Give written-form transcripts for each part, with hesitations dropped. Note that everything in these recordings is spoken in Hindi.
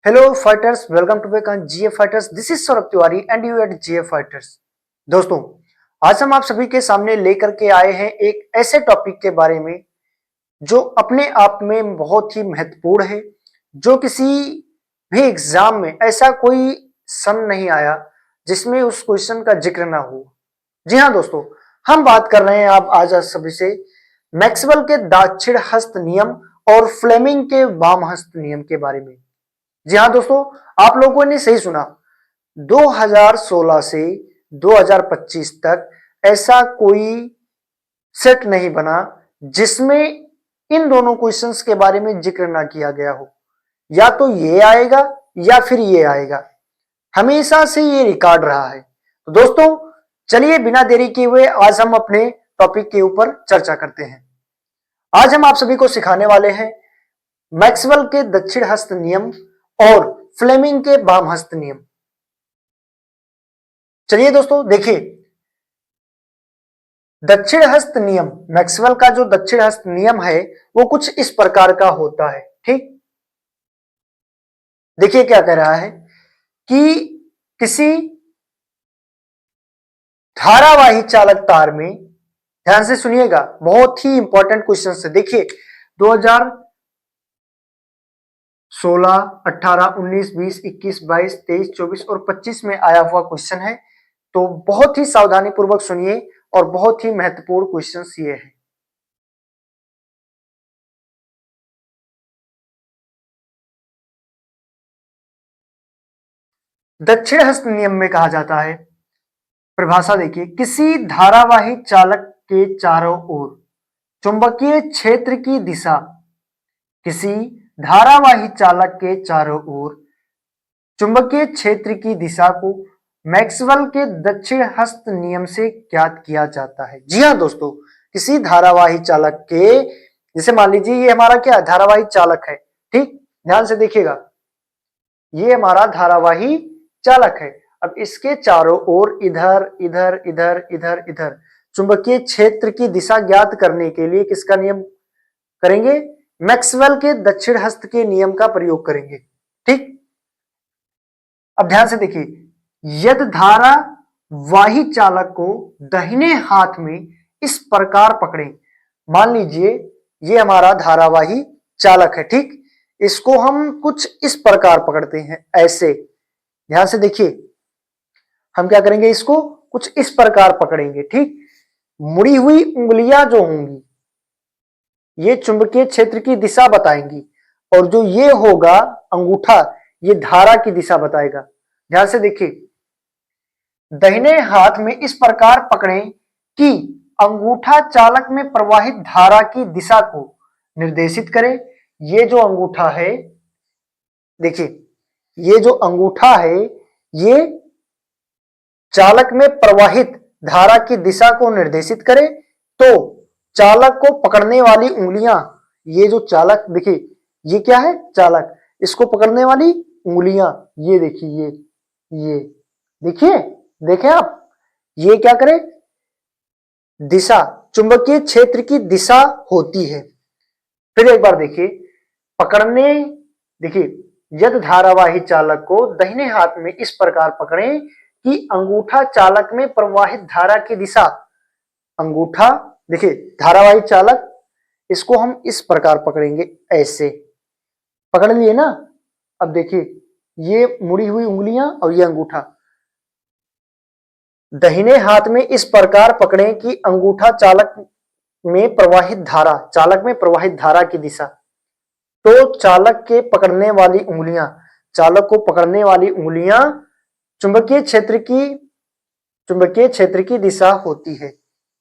Hello fighters, welcome to back on GA fighters. This is Saurabh Tiwari and you at GA fighters. दोस्तों, आज हम आप सभी के सामने लेकर के आए हैं एक ऐसे टॉपिक के बारे में जो अपने आप में बहुत ही महत्वपूर्ण है। जो किसी भी एग्जाम में ऐसा कोई सन नहीं आया जिसमें उस क्वेश्चन का जिक्र ना हो। जी हाँ दोस्तों, हम बात कर रहे हैं आप आज सभी से मैक्सवेल के दक्षिण हस्त नियम और फ्लेमिंग के वाम हस्त नियम के बारे में। जी हाँ दोस्तों, आप लोगों ने सही सुना। 2016 से 2025 तक ऐसा कोई सेट नहीं बना जिसमें इन दोनों क्वेश्चंस के बारे में जिक्र ना किया गया हो। या तो ये आएगा या फिर ये आएगा, हमेशा से ये रिकॉर्ड रहा है। तो दोस्तों, चलिए बिना देरी किए हुए आज हम अपने टॉपिक के ऊपर चर्चा करते हैं। आज हम आप सभी को सिखाने वाले हैं मैक्सवेल के दक्षिण हस्त नियम और फ्लेमिंग के वाम हस्त नियम। चलिए दोस्तों देखिए, दक्षिण हस्त नियम, मैक्सवेल का जो दक्षिण हस्त नियम है वो कुछ इस प्रकार का होता है। ठीक, देखिए क्या कह रहा है कि किसी धारावाही चालक तार में, ध्यान से सुनिएगा, बहुत ही इंपॉर्टेंट क्वेश्चन है। देखिए 2016, 18, 19, 20, 21, 22, 23, 24 और 25 में आया हुआ क्वेश्चन है। तो बहुत ही सावधानी पूर्वक सुनिए और बहुत ही महत्वपूर्ण क्वेश्चन ये है। दक्षिण हस्त नियम में कहा जाता है, परिभाषा देखिए, किसी धारावाही चालक के चारों ओर चुंबकीय क्षेत्र की दिशा, किसी धारावाही चालक के चारों ओर चुंबकीय क्षेत्र की दिशा को मैक्सवेल के दक्षिण हस्त नियम से ज्ञात किया जाता है। जी हाँ दोस्तों, किसी धारावाही चालक के, जैसे मान लीजिए ये हमारा क्या धारावाही चालक है। ठीक, ध्यान से देखिएगा, ये हमारा धारावाही चालक है। अब इसके चारों ओर इधर इधर इधर इधर इधर चुंबकीय क्षेत्र की दिशा ज्ञात करने के लिए किसका नियम करेंगे? मैक्सवेल के दक्षिण हस्त के नियम का प्रयोग करेंगे। ठीक, अब ध्यान से देखिए, यदि धारा वाही चालक को दाहिने हाथ में इस प्रकार पकड़े, मान लीजिए ये हमारा धारावाही चालक है। ठीक, इसको हम कुछ इस प्रकार पकड़ते हैं, ऐसे। ध्यान से देखिए, हम क्या करेंगे, इसको कुछ इस प्रकार पकड़ेंगे। ठीक, मुड़ी हुई उंगलियां जो होंगी ये चुंबकीय क्षेत्र की दिशा बताएंगी और जो ये होगा अंगूठा, ये धारा की दिशा बताएगा। ध्यान से देखिए, दाहिने हाथ में इस प्रकार पकड़ें कि अंगूठा चालक में प्रवाहित धारा की दिशा को निर्देशित करे। ये जो अंगूठा है, देखिए ये जो अंगूठा है ये चालक में प्रवाहित धारा की दिशा को निर्देशित करे। तो चालक को पकड़ने वाली उंगलियां, ये जो चालक, देखिए ये क्या है चालक, इसको पकड़ने वाली उंगलियां ये देखिए, ये देखिए, देखें आप, ये क्या करे, दिशा, चुंबकीय क्षेत्र की दिशा होती है। फिर एक बार देखिए, पकड़ने, देखिए यदि धारावाही चालक को दाहिने हाथ में इस प्रकार पकड़ें कि अंगूठा चालक में प्रवाहित धारा की दिशा, अंगूठा, देखिए धारावाही चालक, इसको हम इस प्रकार पकड़ेंगे, ऐसे पकड़ लिए ना। अब देखिए ये मुड़ी हुई उंगलियां और ये अंगूठा, दाहिने हाथ में इस प्रकार पकड़ें कि अंगूठा चालक में प्रवाहित धारा, चालक में प्रवाहित धारा की दिशा। तो चालक के पकड़ने वाली उंगलियां, चालक को पकड़ने वाली उंगलियां चुंबकीय क्षेत्र की दिशा होती है।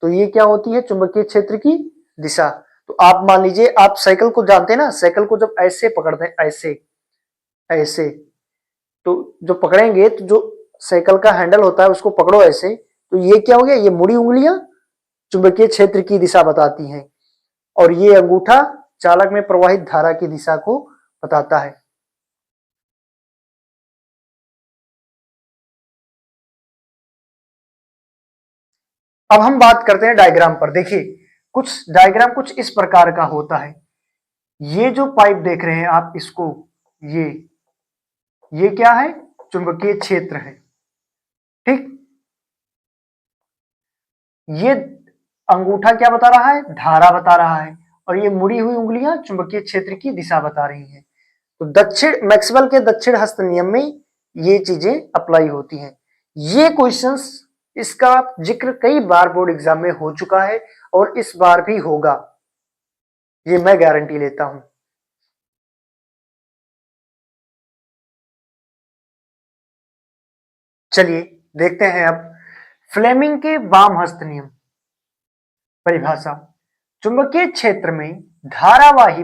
तो ये क्या होती है? चुंबकीय क्षेत्र की दिशा। तो आप मान लीजिए, आप साइकिल को जानते हैं ना, साइकिल को जब ऐसे पकड़ते हैं, ऐसे ऐसे, तो जो पकड़ेंगे तो जो साइकिल का हैंडल होता है उसको पकड़ो ऐसे, तो ये क्या हो गया, ये मुड़ी उंगलियां चुंबकीय क्षेत्र की दिशा बताती हैं और ये अंगूठा चालक में प्रवाहित धारा की दिशा को बताता है। अब हम बात करते हैं डायग्राम पर। देखिए कुछ डायग्राम कुछ इस प्रकार का होता है। ये जो पाइप देख रहे हैं आप इसको, ये ये क्या है? चुंबकीय क्षेत्र है। ठीक, ये अंगूठा क्या बता रहा है? धारा बता रहा है, और ये मुड़ी हुई उंगलियां चुंबकीय क्षेत्र की दिशा बता रही हैं। तो दक्षिण मैक्सवेल के दक्षिण हस्त नियम में ये चीजें अप्लाई होती हैं। ये क्वेश्चंस, इसका जिक्र कई बार बोर्ड एग्जाम में हो चुका है और इस बार भी होगा, ये मैं गारंटी लेता हूं। चलिए देखते हैं अब फ्लेमिंग के वाम हस्त नियम। परिभाषा: चुंबकीय क्षेत्र में धारावाही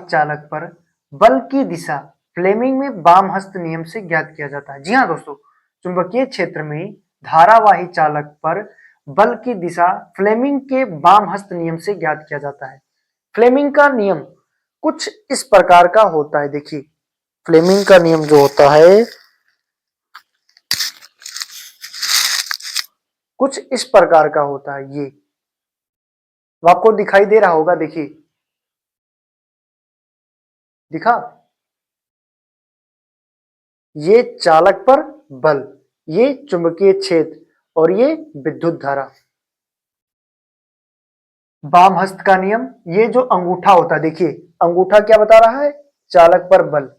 चालक पर बल की दिशा फ्लेमिंग में वाम हस्त नियम से ज्ञात किया जाता है। जी हाँ दोस्तों, चुंबकीय क्षेत्र में धारावाही चालक पर बल की दिशा फ्लेमिंग के वाम हस्त नियम से ज्ञात किया जाता है। फ्लेमिंग का नियम कुछ इस प्रकार का होता है। देखिए, फ्लेमिंग का नियम जो होता है कुछ इस प्रकार का होता है। ये आपको दिखाई दे रहा होगा, देखिए, दिखा? ये चालक पर बल, ये चुंबकीय क्षेत्र, और ये विद्युत धारा। वाम हस्त का नियम, ये जो अंगूठा होता है, देखिए अंगूठा क्या बता रहा है? चालक पर बल।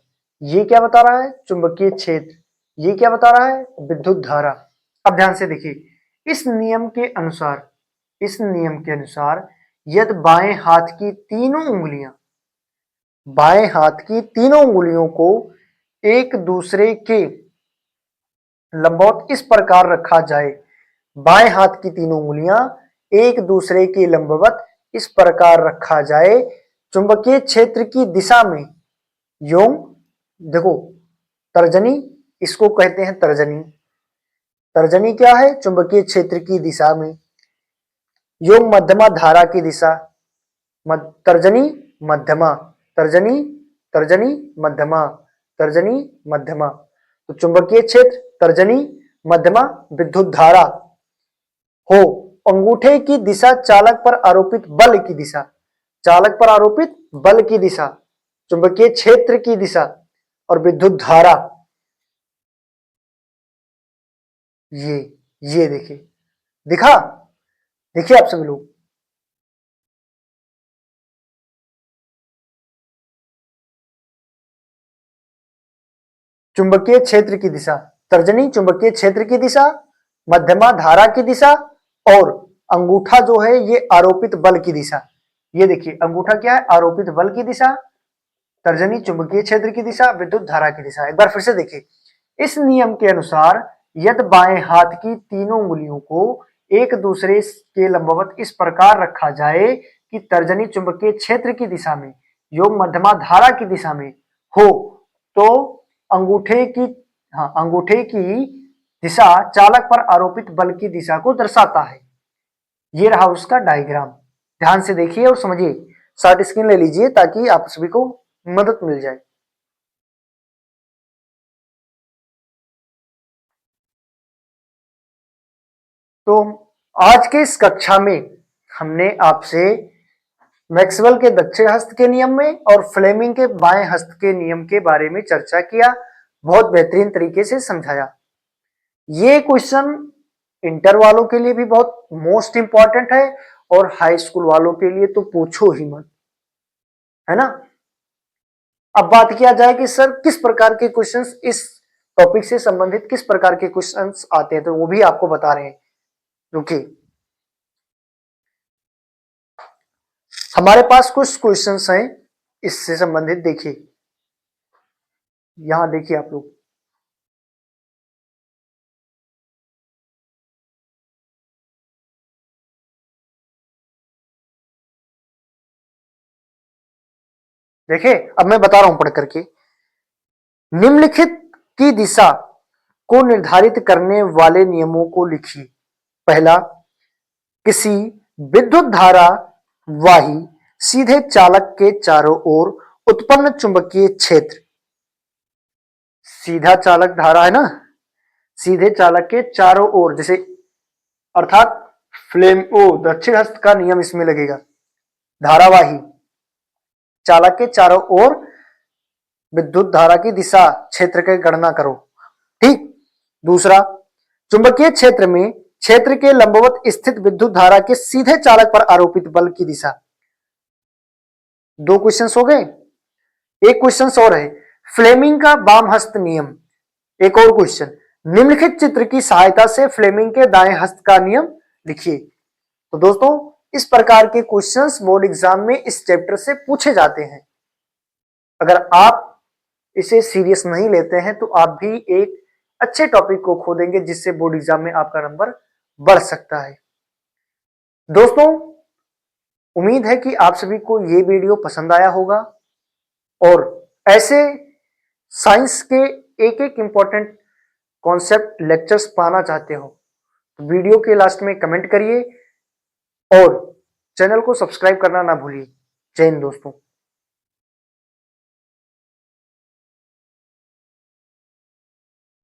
ये क्या बता रहा है? चुंबकीय क्षेत्र। ये क्या बता रहा है? विद्युत धारा। अब ध्यान से देखिए, इस नियम के अनुसार यदि बाएं हाथ की तीनों उंगलियों को एक दूसरे के लंबवत इस प्रकार रखा जाए, बाएं हाथ की तीनों उंगलियां एक दूसरे के लंबवत इस प्रकार रखा जाए, चुंबकीय क्षेत्र की दिशा में यों, देखो तर्जनी, इसको कहते हैं तर्जनी। तर्जनी क्या है? चुंबकीय क्षेत्र की दिशा में। यों मध्यमा धारा की दिशा, तर्जनी मध्यमा, तर्जनी तर्जनी मध्यमा, तर्जनी मध्यमा। तो चुंबकीय क्षेत्र, तर्जनी मध्यमा, विद्युत धारा हो। अंगूठे की दिशा चालक पर आरोपित बल की दिशा, चालक पर आरोपित बल की दिशा, चुंबकीय क्षेत्र की दिशा और विद्युत धारा। ये देखिए, दिखा? देखिए आप सभी लोग, चुंबकीय क्षेत्र की दिशा, तर्जनी चुंबकीय क्षेत्र की दिशा, मध्यमा धारा की दिशा, और अंगूठा जो है ये आरोपित बल की दिशा। ये देखिए, अंगूठा क्या है? आरोपित बल की दिशा, तर्जनी चुंबकीय क्षेत्र की दिशा, विद्युत धारा की दिशा। एक बार फिर से देखिए, इस नियम के अनुसार यदि बाएं हाथ की तीनों उंगलियों को एक दूसरे के लंबवत इस प्रकार रखा जाए कि तर्जनी चुंबकीय क्षेत्र की दिशा में योग मध्यमा धारा की दिशा में हो, तो अंगूठे की अंगूठे की दिशा चालक पर आरोपित बल की दिशा को दर्शाता है। ये रहा उसका डायग्राम। ध्यान से देखिए और समझिए, शॉर्ट स्क्रीन ले लीजिए ताकि आप सभी को मदद मिल जाए। तो आज के इस कक्षा में हमने आपसे मैक्सवेल के दक्षिण हस्त के नियम में और फ्लेमिंग के बाएं हस्त के नियम के बारे में चर्चा किया, बहुत बेहतरीन तरीके से समझाया। ये क्वेश्चन इंटर वालों के लिए भी बहुत मोस्ट इंपॉर्टेंट है और हाई स्कूल वालों के लिए तो पूछो ही मत, है ना? अब बात किया जाए कि सर किस प्रकार के क्वेश्चंस इस टॉपिक से संबंधित किस प्रकार के क्वेश्चंस आते हैं, तो वो भी आपको बता रहे हैं। रुकिए, हमारे पास कुछ क्वेश्चंस हैं इससे संबंधित। देखिए, यहां देखिए आप लोग, देखिए अब मैं बता रहा हूं पढ़ करके। निम्नलिखित की दिशा को निर्धारित करने वाले नियमों को लिखिए। पहला, किसी विद्युत धारा वाही सीधे चालक के चारों ओर उत्पन्न चुंबकीय क्षेत्र, सीधा चालक धारा है ना, सीधे चालक के चारों ओर, जैसे अर्थात फ्लेम ओ दक्षिण हस्त का नियम इसमें लगेगा। धारावाही चालक के चारों ओर विद्युत धारा की दिशा क्षेत्र की गणना करो। ठीक। दूसरा, चुंबकीय क्षेत्र में क्षेत्र के लंबवत स्थित विद्युत धारा के सीधे चालक पर आरोपित बल की दिशा। दो क्वेश्चन हो गए। एक क्वेश्चन और है, फ्लेमिंग का वाम हस्त नियम। एक और क्वेश्चन, निम्नलिखित चित्र की सहायता से फ्लेमिंग के दाएं हस्त का नियम लिखिए। तो दोस्तों, इस प्रकार के क्वेश्चंस बोर्ड एग्जाम में इस चैप्टर से पूछे जाते हैं। अगर आप इसे सीरियस नहीं लेते हैं तो आप भी एक अच्छे टॉपिक को खो देंगे, जिससे बोर्ड एग्जाम में आपका नंबर बढ़ सकता है। दोस्तों, उम्मीद है कि आप सभी को ये वीडियो पसंद आया होगा और ऐसे साइंस के एक एक इंपॉर्टेंट कॉन्सेप्ट लेक्चर्स पाना चाहते हो तो वीडियो के लास्ट में कमेंट करिए और चैनल को सब्सक्राइब करना ना भूलिए। जय हिंद दोस्तों।